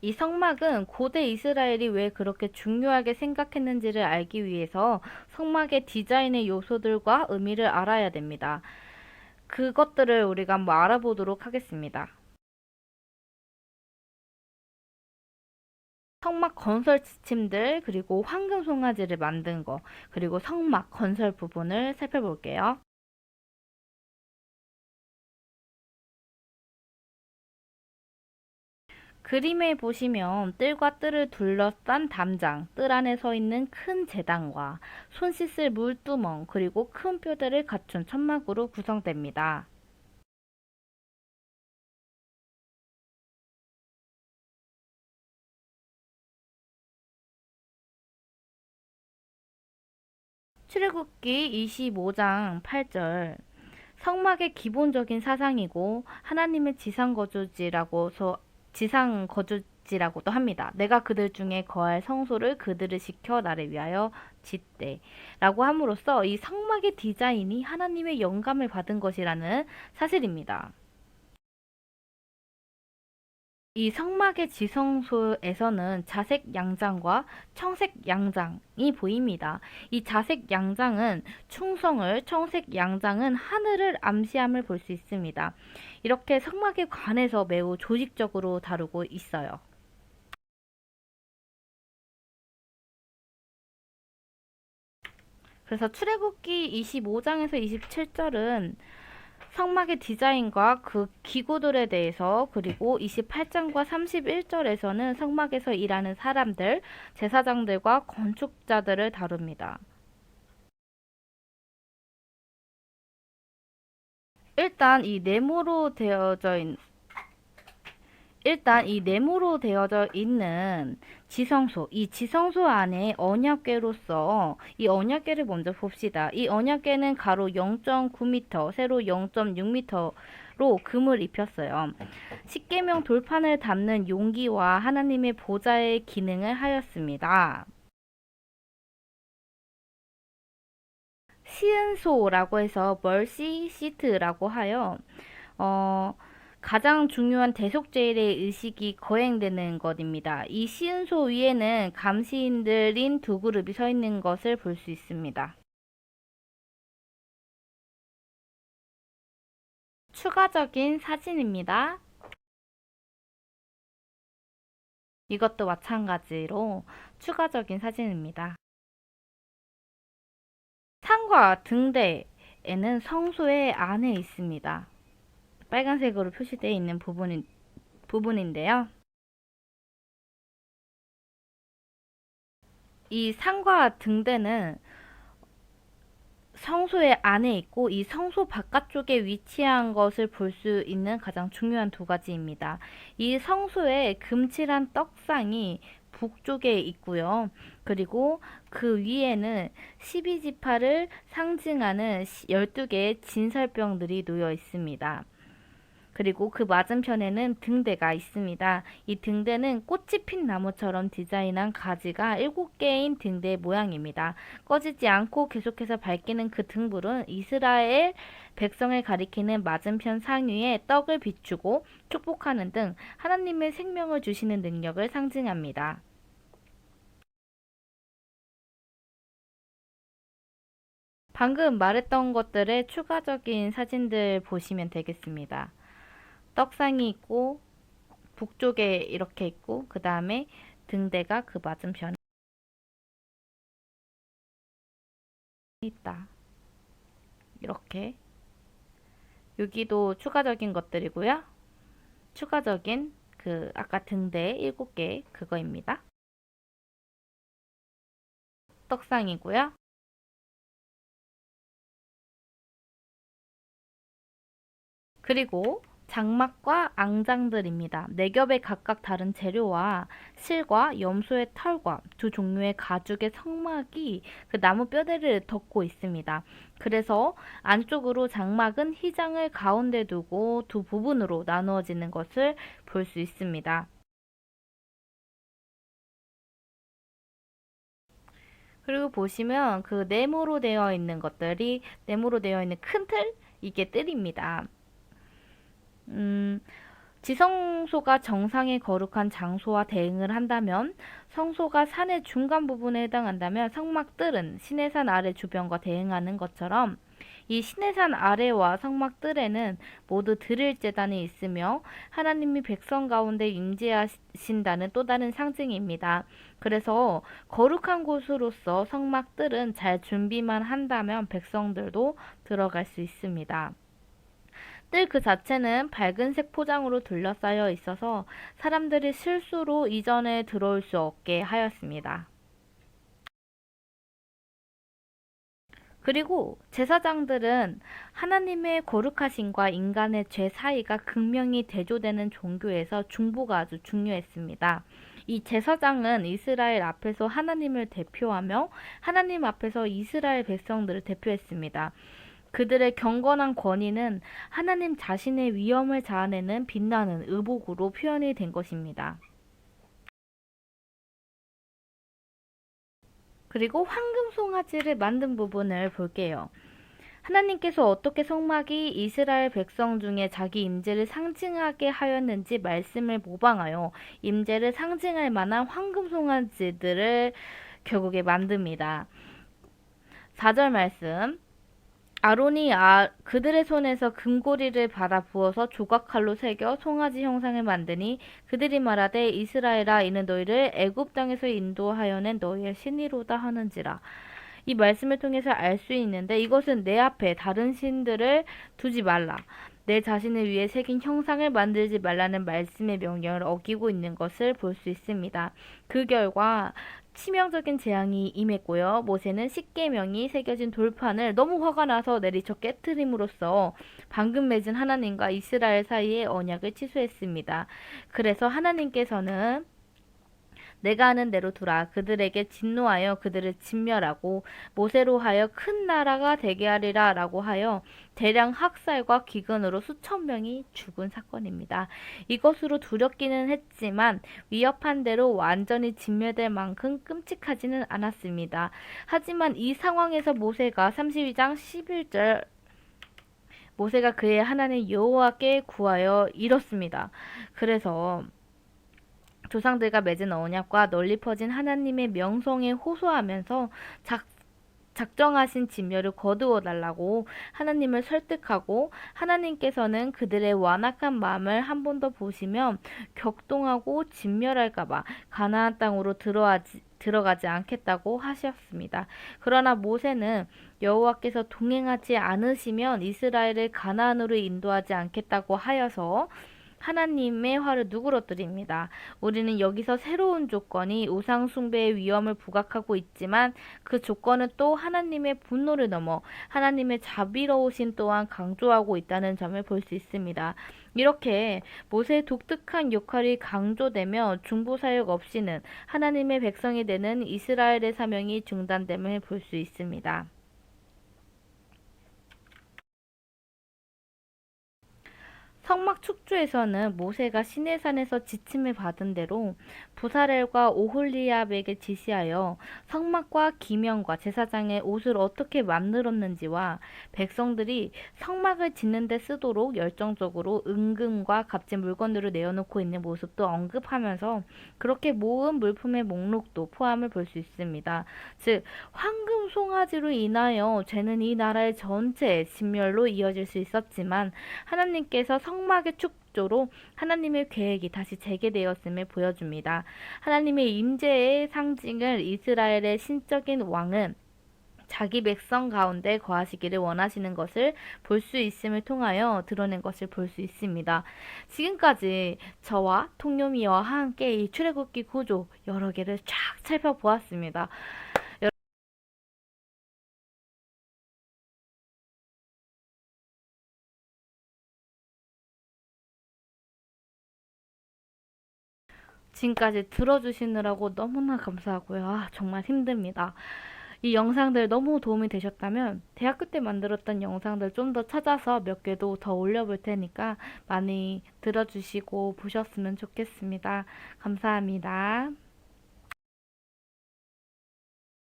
이 성막은 고대 이스라엘이 왜 그렇게 중요하게 생각했는지를 알기 위해서 성막의 디자인의 요소들과 의미를 알아야 됩니다. 그것들을 우리가 한번 알아보도록 하겠습니다. 성막 건설 지침들, 그리고 황금 송아지를 만든 거, 그리고 성막 건설 부분을 살펴볼게요. 그림에 보시면 뜰과 뜰을 둘러싼 담장, 뜰 안에 서 있는 큰 제단과 손 씻을 물두멍, 그리고 큰 뼈대를 갖춘 천막으로 구성됩니다. 출애굽기 25장 8절. 성막의 기본적인 사상이고 하나님의 지상 거주지라고도 합니다. 내가 그들 중에 거할 성소를 그들을 지켜 나를 위하여 짓되 라고 함으로써 이 성막의 디자인이 하나님의 영감을 받은 것이라는 사실입니다. 이 성막의 지성소에서는 자색 양장과 청색 양장이 보입니다. 이 자색 양장은 충성을, 청색 양장은 하늘을 암시함을 볼 수 있습니다. 이렇게 성막에 관해서 매우 조직적으로 다루고 있어요. 그래서 출애굽기 25장에서 27절은 성막의 디자인과 그 기구들에 대해서, 그리고 28장과 31절에서는 성막에서 일하는 사람들, 제사장들과 건축자들을 다룹니다. 일단 이 네모로 되어져 있는 일단 이 네모로 되어져 있는 지성소, 이 지성소 안에 언약궤로서 이 언약궤를 먼저 봅시다. 이 언약궤는 가로 0.9m, 세로 0.6m로 금을 입혔어요. 십계명 돌판을 담는 용기와 하나님의 보좌의 기능을 하였습니다. 시은소라고 해서 멀시 시트라고 하여 어, 가장 중요한 대속제일의 의식이 거행되는 것입니다. 이 시은소 위에는 감시인들인 두 그룹이 서 있는 것을 볼 수 있습니다. 추가적인 사진입니다. 이것도 마찬가지로 추가적인 사진입니다. 상과 등대에는 성소의 안에 있습니다. 빨간색으로 표시되어 있는 부분인데요. 이 상과 등대는 성소의 안에 있고 이 성소 바깥쪽에 위치한 것을 볼 수 있는 가장 중요한 두 가지입니다. 이 성소의 금칠한 떡상이 북쪽에 있고요. 그리고 그 위에는 12지파를 상징하는 12개의 진설병들이 놓여 있습니다. 그리고 그 맞은편에는 등대가 있습니다. 이 등대는 꽃이 핀 나무처럼 디자인한 가지가 7개인 등대 모양입니다. 꺼지지 않고 계속해서 밝히는 그 등불은 이스라엘 백성을 가리키는 맞은편 상위에 떡을 비추고 축복하는 등 하나님의 생명을 주시는 능력을 상징합니다. 방금 말했던 것들의 추가적인 사진들 보시면 되겠습니다. 떡상이 있고 북쪽에 이렇게 있고, 그 다음에 등대가 그 맞은편에 있다. 이렇게. 여기도 추가적인 것들이고요. 추가적인 그 아까 등대 7개 그거입니다. 떡상이고요. 그리고 장막과 앙장들입니다. 네 겹의 각각 다른 재료와 실과 염소의 털과 두 종류의 가죽의 성막이 그 나무 뼈대를 덮고 있습니다. 그래서 안쪽으로 장막은 휘장을 가운데 두고 두 부분으로 나누어지는 것을 볼 수 있습니다. 그리고 보시면 그 네모로 되어 있는 큰 틀, 이게 뜰입니다. 음, 지성소가 정상의 거룩한 장소와 대응을 한다면, 성소가 산의 중간 부분에 해당한다면 성막들은 시내산 아래 주변과 대응하는 것처럼 이 시내산 아래와 성막들에는 모두 드릴 제단이 있으며 하나님이 백성 가운데 임재하신다는 또 다른 상징입니다. 그래서 거룩한 곳으로서 성막들은 잘 준비만 한다면 백성들도 들어갈 수 있습니다. 뜰 그 자체는 밝은색 포장으로 둘러싸여 있어서 사람들이 실수로 이전에 들어올 수 없게 하였습니다. 그리고 제사장들은 하나님의 거룩하심과 인간의 죄 사이가 극명히 대조되는 종교에서 중보가 아주 중요했습니다. 이 제사장은 이스라엘 앞에서 하나님을 대표하며 하나님 앞에서 이스라엘 백성들을 대표했습니다. 그들의 경건한 권위는 하나님 자신의 위엄을 자아내는 빛나는 의복으로 표현이 된 것입니다. 그리고 황금 송아지를 만든 부분을 볼게요. 하나님께서 어떻게 성막이 이스라엘 백성 중에 자기 임재를 상징하게 하였는지 말씀을 모방하여 임재를 상징할 만한 황금 송아지들을 결국에 만듭니다. 4절 말씀 아론이 그들의 손에서 금고리를 받아 부어서 조각칼로 새겨 송아지 형상을 만드니 그들이 말하되 이스라엘아 이는 너희를 애굽 땅에서 인도하여낸 너희의 신이로다 하는지라. 이 말씀을 통해서 알 수 있는데 이것은 내 앞에 다른 신들을 두지 말라. 내 자신을 위해 새긴 형상을 만들지 말라는 말씀의 명령을 어기고 있는 것을 볼 수 있습니다. 그 결과 치명적인 재앙이 임했고요. 모세는 십계명이 새겨진 돌판을 너무 화가 나서 내리쳐 깨트림으로써 방금 맺은 하나님과 이스라엘 사이의 언약을 취소했습니다. 그래서 하나님께서는 내가 하는 대로 두라. 그들에게 진노하여 그들을 진멸하고 모세로 하여 큰 나라가 되게 하리라 라고 하여 대량 학살과 기근으로 수천 명이 죽은 사건입니다. 이것으로 두렵기는 했지만 위협한 대로 완전히 진멸될 만큼 끔찍하지는 않았습니다. 하지만 이 상황에서 모세가 32장 11절 모세가 그의 하나님 여호와께 구하여 이렇습니다. 그래서 조상들과 맺은 언약과 널리 퍼진 하나님의 명성에 호소하면서 작정하신 진멸을 거두어 달라고 하나님을 설득하고 하나님께서는 그들의 완악한 마음을 한 번 더 보시면 격동하고 진멸할까봐 가나안 땅으로 들어가지 않겠다고 하셨습니다. 그러나 모세는 여호와께서 동행하지 않으시면 이스라엘을 가나안으로 인도하지 않겠다고 하여서 하나님의 화를 누그러뜨립니다. 우리는 여기서 새로운 조건이 우상 숭배의 위험을 부각하고 있지만 그 조건은 또 하나님의 분노를 넘어 하나님의 자비로우신 또한 강조하고 있다는 점을 볼 수 있습니다. 이렇게 모세의 독특한 역할이 강조되며 중보 사역 없이는 하나님의 백성이 되는 이스라엘의 사명이 중단됨을 볼 수 있습니다. 성막 축조에서는 모세가 시내산에서 지침을 받은 대로 부사렐과 오홀리압에게 지시하여 성막과 기명과 제사장의 옷을 어떻게 만들었는지와 백성들이 성막을 짓는 데 쓰도록 열정적으로 은금과 값진 물건들을 내어놓고 있는 모습도 언급하면서 그렇게 모은 물품의 목록도 포함을 볼 수 있습니다. 즉 황금 송아지로 인하여 죄는 이 나라의 전체 진멸로 이어질 수 있었지만 하나님께서 성막의 축조로 하나님의 계획이 다시 재개되었음을 보여줍니다. 하나님의 임재의 상징을 이스라엘의 신적인 왕은 자기 백성 가운데 거하시기를 원하시는 것을 볼 수 있음을 통하여 드러낸 것을 볼 수 있습니다. 지금까지 저와 통요미와 함께 이 출애굽기 구조 여러 개를 쫙 살펴보았습니다. 지금까지 들어주시느라고 너무나 감사하고요. 정말 힘듭니다. 이 영상들 너무 도움이 되셨다면 대학교 때 만들었던 영상들 좀 더 찾아서 몇 개도 더 올려볼 테니까 많이 들어주시고 보셨으면 좋겠습니다. 감사합니다.